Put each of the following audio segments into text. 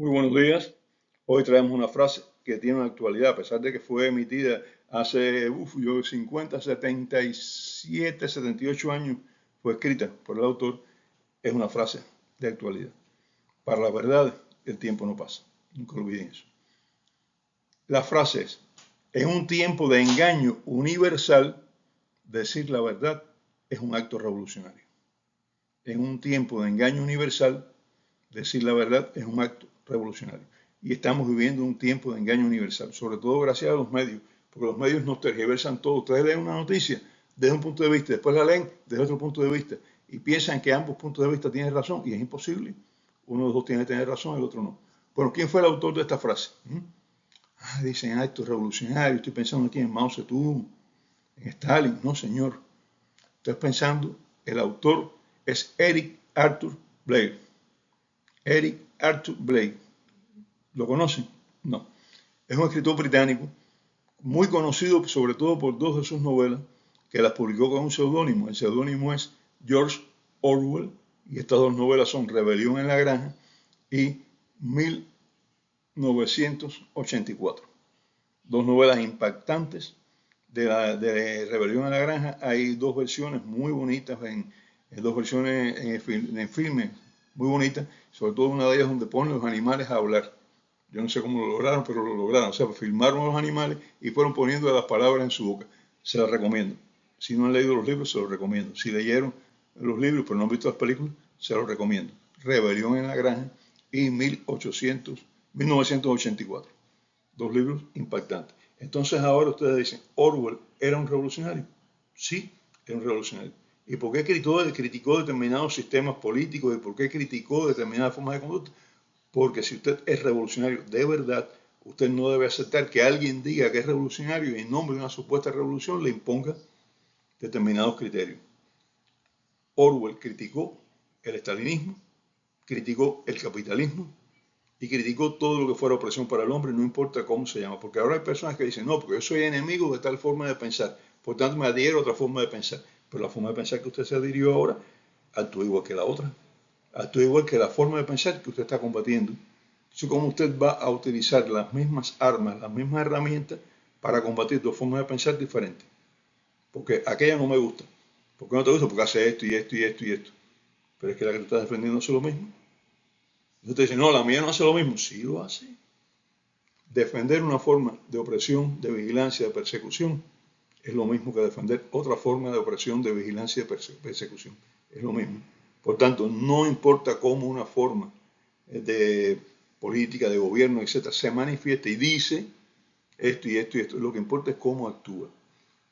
Muy buenos días. Hoy traemos una frase que tiene una actualidad, a pesar de que fue emitida hace 50, 77, 78 años, fue escrita por el autor, es una frase de actualidad. Para la verdad, el tiempo no pasa. Nunca olviden eso. La frase es, en un tiempo de engaño universal, decir la verdad es un acto revolucionario. En un tiempo de engaño universal, decir la verdad es un acto revolucionario. Y estamos viviendo un tiempo de engaño universal, sobre todo gracias a los medios, porque los medios nos tergiversan todo. Ustedes leen una noticia desde un punto de vista, después la leen desde otro punto de vista, y piensan que ambos puntos de vista tienen razón, y es imposible. Uno de los dos tiene que tener razón, el otro no. Bueno, ¿quién fue el autor de esta frase? Dicen actos revolucionarios, estoy pensando aquí en Mao Zedong, en Stalin. No, señor. Estoy pensando, el autor es Eric Arthur Blair. Eric Arthur Blair. ¿Lo conocen? No. Es un escritor británico muy conocido sobre todo por dos de sus novelas que las publicó con un seudónimo. El seudónimo es George Orwell y estas dos novelas son Rebelión en la Granja y 1984. Dos novelas impactantes de Rebelión en la Granja. Hay dos versiones muy bonitas, dos versiones en filmes muy bonitas, sobre todo una de ellas donde ponen los animales a hablar. Yo no sé cómo lo lograron, pero lo lograron. O sea, filmaron a los animales y fueron poniendo las palabras en su boca. Se las recomiendo. Si no han leído los libros, se los recomiendo. Si leyeron los libros, pero no han visto las películas, se los recomiendo. Rebelión en la Granja y 1984. Dos libros impactantes. Entonces ahora ustedes dicen, ¿Orwell era un revolucionario? Sí, era un revolucionario. ¿Y por qué criticó determinados sistemas políticos y por qué criticó determinadas formas de conducta? Porque si usted es revolucionario de verdad, usted no debe aceptar que alguien diga que es revolucionario y en nombre de una supuesta revolución le imponga determinados criterios. Orwell criticó el estalinismo, criticó el capitalismo y criticó todo lo que fuera opresión para el hombre, no importa cómo se llama. Porque ahora hay personas que dicen, no, porque yo soy enemigo de tal forma de pensar, por tanto me adhiero a otra forma de pensar. Pero la forma de pensar que usted se adhirió ahora actúa igual que la otra. Actúa igual que la forma de pensar que usted está combatiendo. Entonces, ¿cómo usted va a utilizar las mismas armas, las mismas herramientas para combatir dos formas de pensar diferentes? Porque aquella no me gusta. ¿Por qué no te gusta? Porque hace esto y esto y esto y esto. Pero es que la que tú estás defendiendo hace lo mismo. Y usted dice, no, la mía no hace lo mismo. Sí lo hace. Defender una forma de opresión, de vigilancia, de persecución, es lo mismo que defender otra forma de opresión, de vigilancia y de persecución. Es lo mismo. Por tanto, no importa cómo una forma de política, de gobierno, etcétera, se manifiesta y dice esto y esto y esto. Lo que importa es cómo actúa.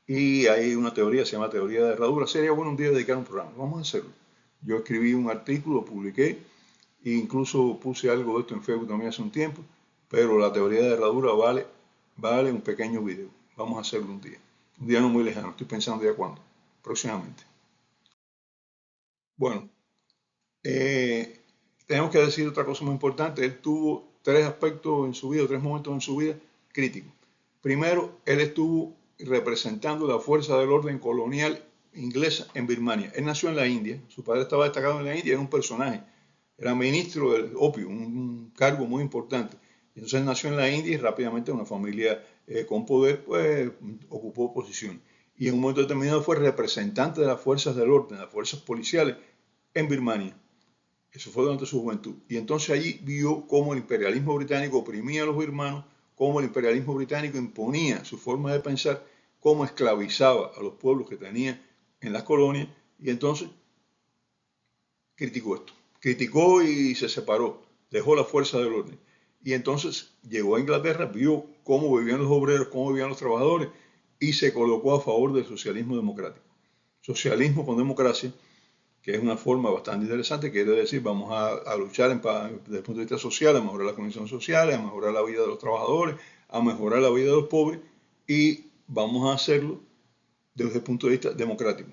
Y hay una teoría, se llama teoría de herradura. Sería bueno un día dedicar un programa. Vamos a hacerlo. Yo escribí un artículo, publiqué, e incluso puse algo de esto en Facebook también hace un tiempo, pero la teoría de herradura vale un pequeño video. Vamos a hacerlo un día. Un día no muy lejano. Estoy pensando ya cuándo. Próximamente. Bueno, eh, tenemos que decir otra cosa muy importante. Él tuvo tres aspectos en su vida, tres momentos en su vida críticos. Primero, él estuvo representando la fuerza del orden colonial inglesa en Birmania. Él nació en la India, su padre estaba destacado en la India, era un personaje, era ministro del opio, un cargo muy importante. Entonces él nació en la India y rápidamente en una familia con poder, pues ocupó posición. Y en un momento determinado fue representante de las fuerzas del orden, las fuerzas policiales en Birmania. Eso fue durante su juventud. Y entonces allí vio cómo el imperialismo británico oprimía a los birmanos, cómo el imperialismo británico imponía su forma de pensar, cómo esclavizaba a los pueblos que tenía en las colonias, y entonces criticó esto. Criticó y se separó, dejó la fuerza del orden. Y entonces llegó a Inglaterra, vio cómo vivían los obreros, cómo vivían los trabajadores, y se colocó a favor del socialismo democrático. Socialismo con democracia, que es una forma bastante interesante, quiere decir, vamos a luchar desde el punto de vista social, a mejorar las condiciones sociales, a mejorar la vida de los trabajadores, a mejorar la vida de los pobres, y vamos a hacerlo desde el punto de vista democrático.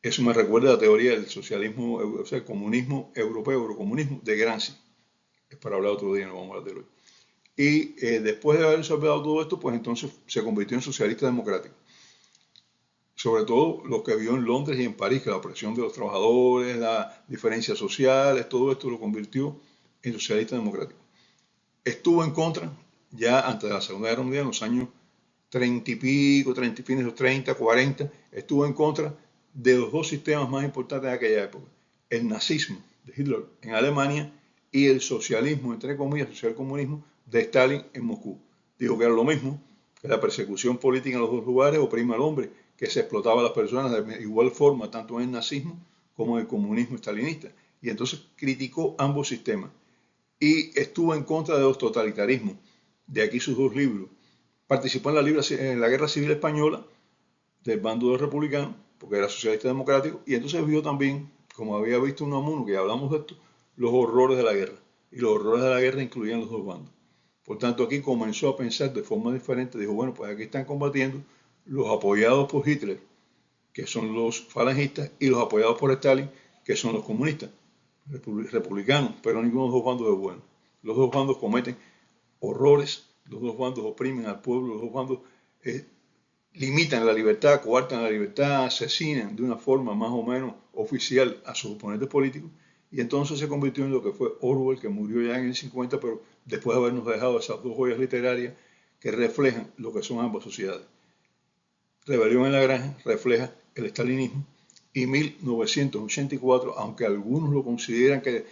Eso me recuerda a la teoría del socialismo, o sea, el comunismo europeo, eurocomunismo de Gramsci. Es para hablar otro día, no vamos a hablar de hoy. Y después de haber resolvido todo esto, pues entonces se convirtió en socialista democrático. Sobre todo lo que vio en Londres y en París, que la opresión de los trabajadores, las diferencias sociales, todo esto lo convirtió el socialista democrático. Estuvo en contra ya antes de la Segunda Guerra Mundial, en los años 30 y pico, 30 fines de los 30, 40, estuvo en contra de los dos sistemas más importantes de aquella época, el nazismo de Hitler en Alemania y el socialismo, entre comillas, socialcomunismo de Stalin en Moscú. Dijo que era lo mismo, que la persecución política en los dos lugares oprime al hombre, que se explotaba a las personas de igual forma, tanto en el nazismo como en el comunismo estalinista. Y entonces criticó ambos sistemas y estuvo en contra de los totalitarismos. De aquí sus dos libros. Participó en la Guerra Civil Española del bando de los republicanos, porque era socialista democrático, y entonces vio también, como había visto Unamuno, que ya hablamos de esto, los horrores de la guerra. Y los horrores de la guerra incluían los dos bandos. Por tanto, aquí comenzó a pensar de forma diferente. Dijo, bueno, pues aquí están combatiendo los apoyados por Hitler, que son los falangistas, y los apoyados por Stalin, que son los comunistas, republicanos, pero ninguno de los dos bandos es bueno. Los dos bandos cometen horrores, los dos bandos oprimen al pueblo, los dos bandos limitan la libertad, coartan la libertad, asesinan de una forma más o menos oficial a sus oponentes políticos, y entonces se convirtió en lo que fue Orwell, que murió ya en el 50, pero después de habernos dejado esas dos joyas literarias que reflejan lo que son ambas sociedades. Rebelión en la Granja refleja el estalinismo, y 1984, aunque algunos lo consideran que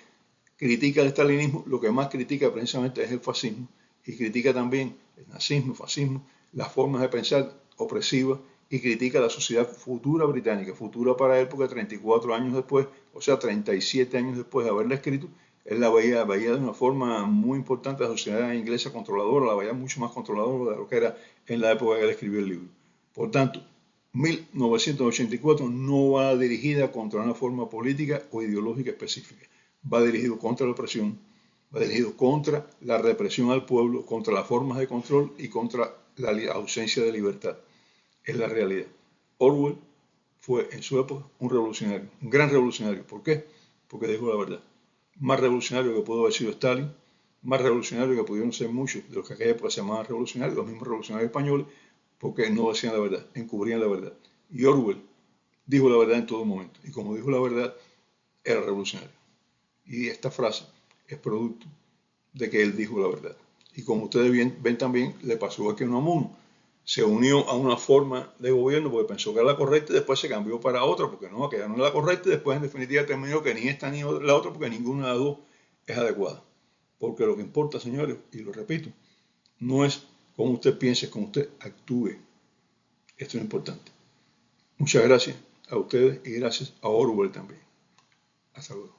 critica el estalinismo, lo que más critica precisamente es el fascismo, y critica también el nazismo, el fascismo, las formas de pensar opresivas, y critica la sociedad futura británica, futura para él porque 34 años después, o sea, 37 años después de haberla escrito, él la veía de una forma muy importante la sociedad inglesa controladora, la veía mucho más controladora de lo que era en la época que él escribió el libro. Por tanto, 1984 no va dirigida contra una forma política o ideológica específica, va dirigido contra la opresión, va dirigido contra la represión al pueblo, contra las formas de control y contra la ausencia de libertad. Es la realidad. Orwell fue en su época un revolucionario, un gran revolucionario. ¿Por qué? Porque dijo la verdad. Más revolucionario que pudo haber sido Stalin, más revolucionario que pudieron ser muchos de los que aquella época se llamaban revolucionarios, los mismos revolucionarios españoles, porque no decían la verdad, encubrían la verdad. Y Orwell dijo la verdad en todo momento. Y como dijo la verdad, era revolucionario. Y esta frase es producto de que él dijo la verdad. Y como ustedes ven también, le pasó a que Unamuno se unió a una forma de gobierno porque pensó que era la correcta y después se cambió para otra porque no, que ya no era la correcta y después en definitiva terminó que ni esta ni la otra porque ninguna de las dos es adecuada. Porque lo que importa, señores, y lo repito, no es cómo usted piense, cómo usted actúe. Esto es importante. Muchas gracias a ustedes y gracias a Orwell también. Hasta luego.